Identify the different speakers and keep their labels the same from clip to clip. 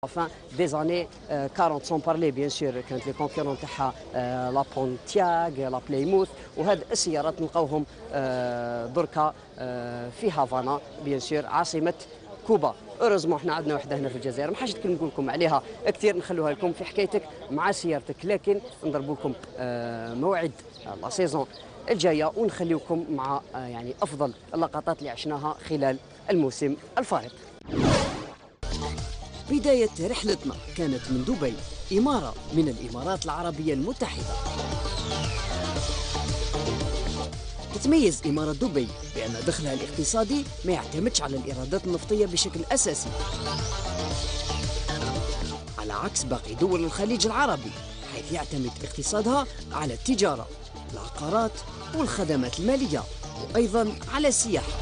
Speaker 1: Enfin, des années 40 sans parler bien sûr كانت لي كونكورون تاعها لا بونتياغ لا بلايموث وهاد السيارات نلقاوهم دركا في هافانا بيان سور عاصمة كوبا. اوروزمون حنا عندنا وحده هنا في الجزائر ما حاجه نقول لكم عليها كثير نخلوها لكم في حكايتك مع سيارتك، لكن نضربوا لكم موعد لا سيزون الجايه ونخليكم مع يعني افضل اللقطات اللي عشناها خلال الموسم الفارط. بداية رحلتنا كانت من دبي، إمارة من الإمارات العربية المتحدة. تتميز إمارة دبي بأن دخلها الاقتصادي ما يعتمدش على الإيرادات النفطية بشكل أساسي، على عكس باقي دول الخليج العربي حيث يعتمد اقتصادها على التجارة، العقارات والخدمات المالية وأيضا على السياحة.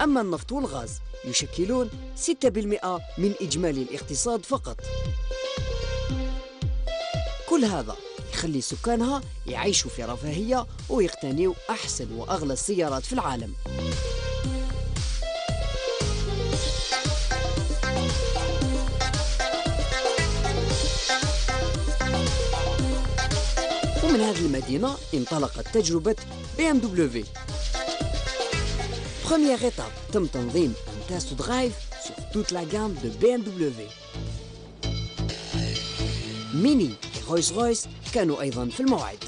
Speaker 1: أما النفط والغاز يشكلون 6% من إجمالي الاقتصاد فقط. كل هذا يخلي سكانها يعيشوا في رفاهية ويقتنيوا أحسن وأغلى السيارات في العالم. ومن هذه المدينة انطلقت تجربة BMW. Première étape تم تنظيم un test drive sur toute la gamme de BMW. ميني ورويس رويس كانوا أيضا في الموعد.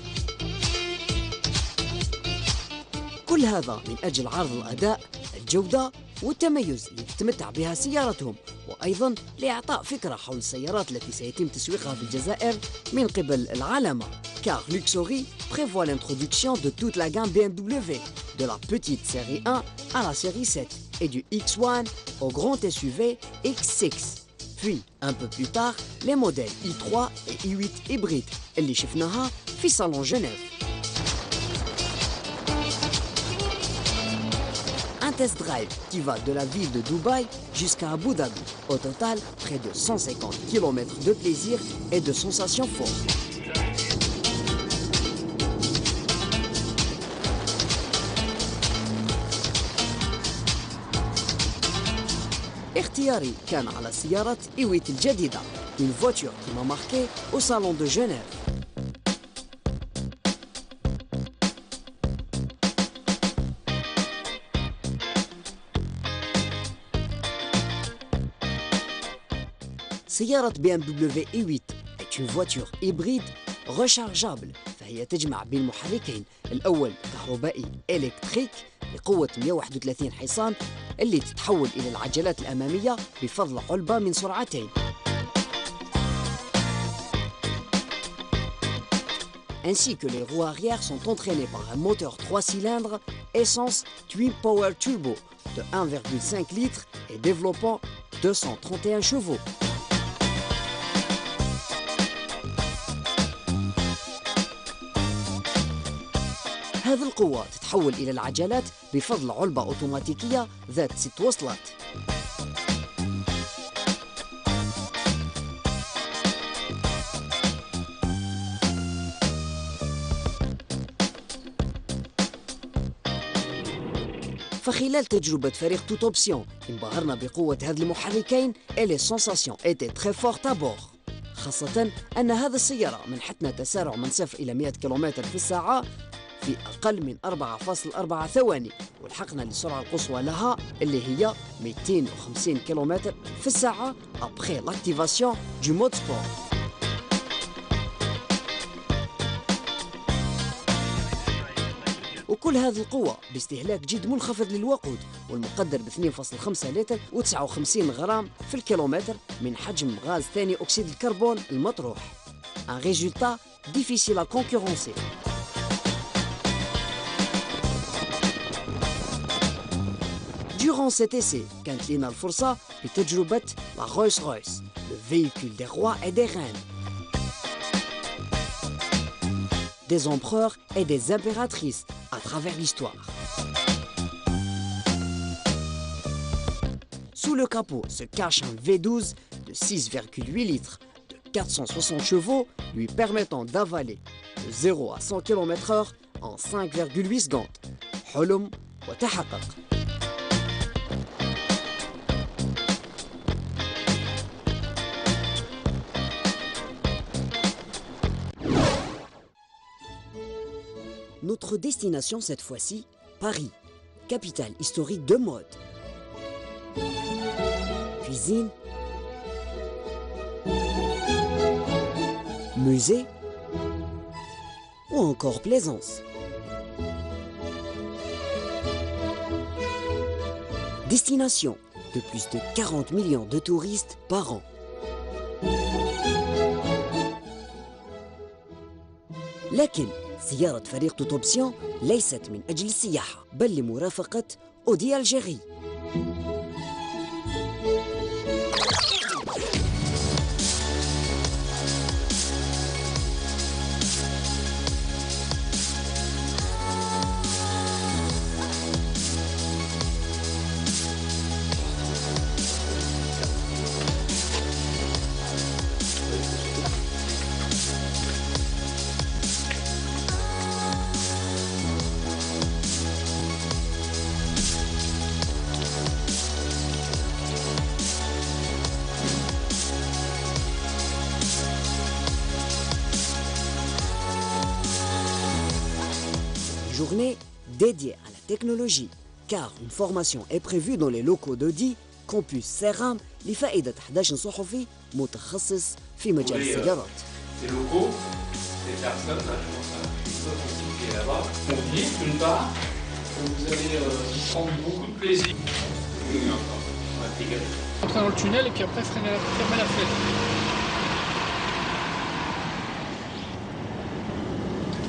Speaker 1: كل هذا من أجل عرض الأداء، الجودة والتميز اللي تتمتع بها سيارتهم، وأيضا لإعطاء فكرة حول السيارات التي سيتم تسويقها في الجزائر من قبل العلامة. Car Luxury prévoit l'introduction de toute la gamme BMW, de la petite série 1 à la série 7 et du X1 au grand SUV X6. Puis, un peu plus tard, les modèles i3 et i8 hybrides اللي شفناها في salon Genève. Un test drive qui va de la ville de Dubaï jusqu'à Abu Dhabi. Au total, près de 150 km de plaisir et de sensations fortes. اختياري كان على سيارة إيويت الجديدة، une voiture qui m'a marqué au salon de Genève. سيارة BMW i8 est une voiture hybride rechargeable، فهي تجمع بين محركين، الأول كهربائي إلكتريك بقوة 131 حصان اللي تتحول إلى العجلات الأمامية بفضل علبة من سرعتين. Ainsi que les roues arrière sont entraînées par un moteur 3 cylindres essence Twin Power Turbo de 1,5 litres et développant 231 chevaux. هذه القوة تتحول إلى العجلات بفضل علبة أوتوماتيكية ذات 6 وصلات. فخلال تجربة فريق توت أوبسيون انبهرنا بقوة هذه المحركين et les sensations étaient très fortes à bord. خاصة أن هذه السيارة منحتنا تسارع من 0 إلى 100 كم في الساعة في أقل من 4.4 ثواني، ولحقنا للسرعة القصوى لها اللي هي 250 كم في الساعة après l'activation du mode sport. وكل هذه القوة باستهلاك جد منخفض للوقود والمقدر ب 2.5 لتر و59 غرام في الكيلومتر من حجم غاز ثاني أكسيد الكربون المطروح. Un résultat difficile à concurrencer. Durant cet essai, كانت لنا الفرصة لتجربة la Rolls-Royce, le véhicule des rois et des reines, des empereurs et des impératrices à travers l'histoire. Sous le capot se cache un V12 de 6,8 litres de 460 chevaux lui permettant d'avaler de 0 à 100 km/h en 5,8 secondes. حلم وتحقق. Notre destination cette fois-ci, Paris, capitale historique de mode. Cuisine, musée ou encore plaisance. Destination de plus de 40 millions de touristes par an. لكن زيارة فريق توتوبسيون ليست من أجل السياحة بل لمرافقة أودي الجيري. Journée dédiée à la technologie, car une formation est prévue dans les locaux d'Audi Campus Serram لفائدة 11 صحفي متخصص في مجال السيارات.
Speaker 2: Ces locaux, ces personnes, là, je pense à Christophe qui est là-bas, on dit d'une part, vous allez prendre beaucoup de plaisir. On va intégrer.
Speaker 3: Entrer dans le tunnel et puis après fermer la fenêtre.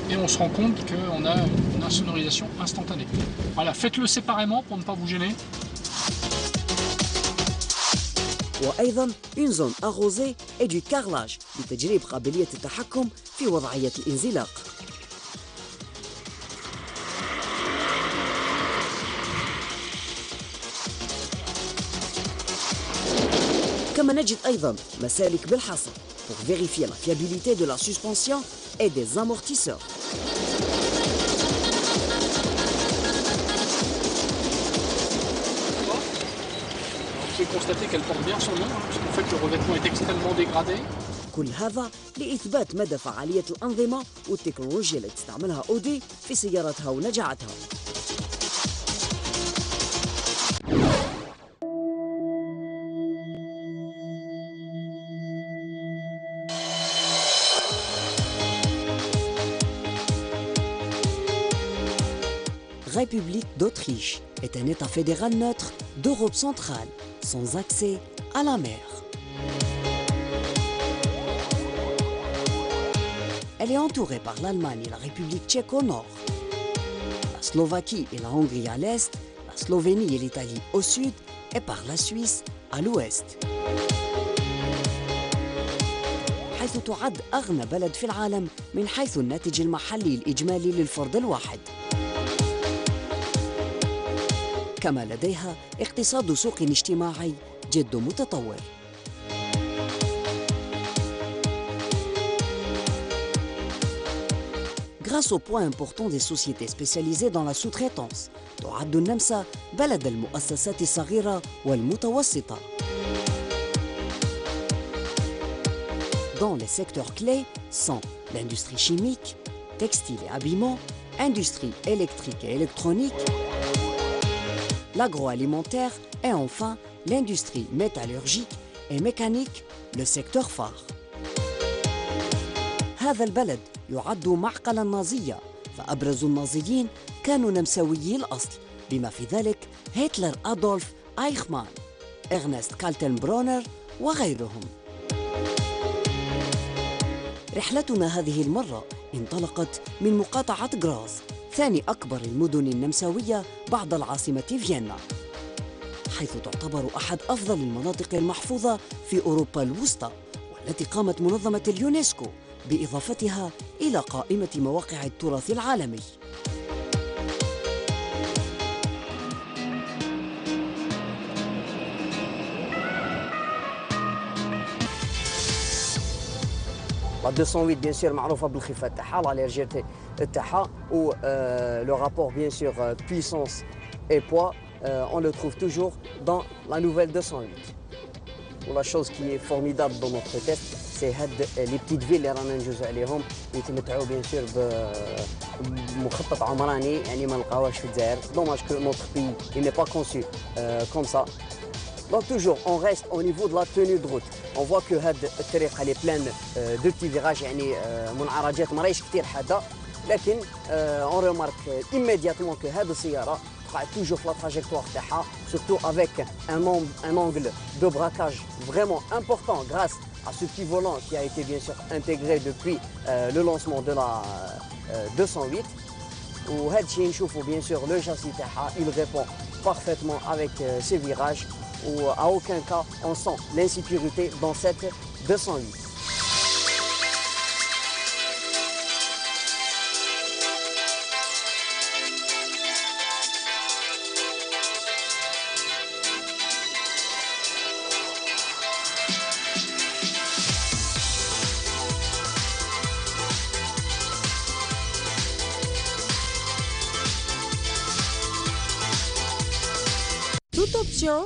Speaker 3: Et on se rend compte qu'on a une insonorisation instantanée. Voilà, faites-le séparément pour ne pas vous gêner.
Speaker 1: وأيضا une zone arrosée et du carrelage لتجريب قابلية التحكم في وضعية الانزلاق. كما نجد أيضا مسالك بالحصى pour vérifier la fiabilité de la suspension et des amortisseurs.
Speaker 3: Vous pouvez constater qu'elle porte bien son nom, parce qu'en fait le revêtement est extrêmement dégradé.
Speaker 1: كل هذا لإثبات مدى فعالية الأنظمة والتكنولوجيا التي تستعملها أودي في سيارتها ونجاعتها. République d'Autriche est un État fédéral neutre d'Europe centrale, sans accès à la mer. Elle est entourée par l'Allemagne et la République tchèque au nord, la Slovaquie et la Hongrie à l'est, la Slovénie et l'Italie au sud et par la Suisse à l'ouest. حيث تعد أغنى بلد في العالم من حيث الناتج المحلي الإجمالي للفرد الواحد. كما لديها اقتصاد سوق اجتماعي جد متطور. Grâce au poids important des sociétés spécialisées dans la sous-traitance، تعد النمسا بلد المؤسسات الصغيرة والمتوسطة. Dans les secteurs clés sont l'industrie chimique, textile et habillement, industrie électrique et électronique, l'agroalimentaire et enfin l'industrie métallurgique et mécanique, le secteur phare. هذا البلد يعد معقلا نازيا، فأبرز النازيين كانوا نمساويي الأصل، بما في ذلك هتلر أدولف أيخمان، إغنست كالتنبرونر وغيرهم. رحلتنا هذه المرة انطلقت من مقاطعة غراز، ثاني أكبر المدن النمساوية بعد العاصمة فيينا، حيث تعتبر أحد أفضل المناطق المحفوظة في أوروبا الوسطى، والتي قامت منظمة اليونسكو بإضافتها إلى قائمة مواقع التراث العالمي. La 208 bien sûr معروفة بالخفة تاعها لا ليرجيرتي تاعها و le rapport bien sûr puissance et poids on le trouve toujours dans la nouvelle 208. ولا chose qui est formidable dans notre test c'est هاد les petites villes اللي رانا نجوزو عليهم يتمتعوا bien sûr بمخطط عمراني يعني ما نلقاوهاش في الجزائر. dommage que notre pays il n'est pas conçu comme ça. Donc toujours, on reste au niveau de la tenue de route. On voit que هاد الطريق elle est pleine de petits virages يعني منعرجات مراهيش كثير حادة. لكن on remarque immédiatement que هاد السيارة تقع toujours في la trajectoire تاعها surtout avec un angle de braquage vraiment important grâce à ce petit volant qui a été bien sûr intégré depuis le lancement de la 208. وهاد الشيء نشوفوا bien sûr le châssis تاعها il répond parfaitement avec ces virages. Ou à aucun cas on sent l'insécurité dans cette 208.
Speaker 4: Toute option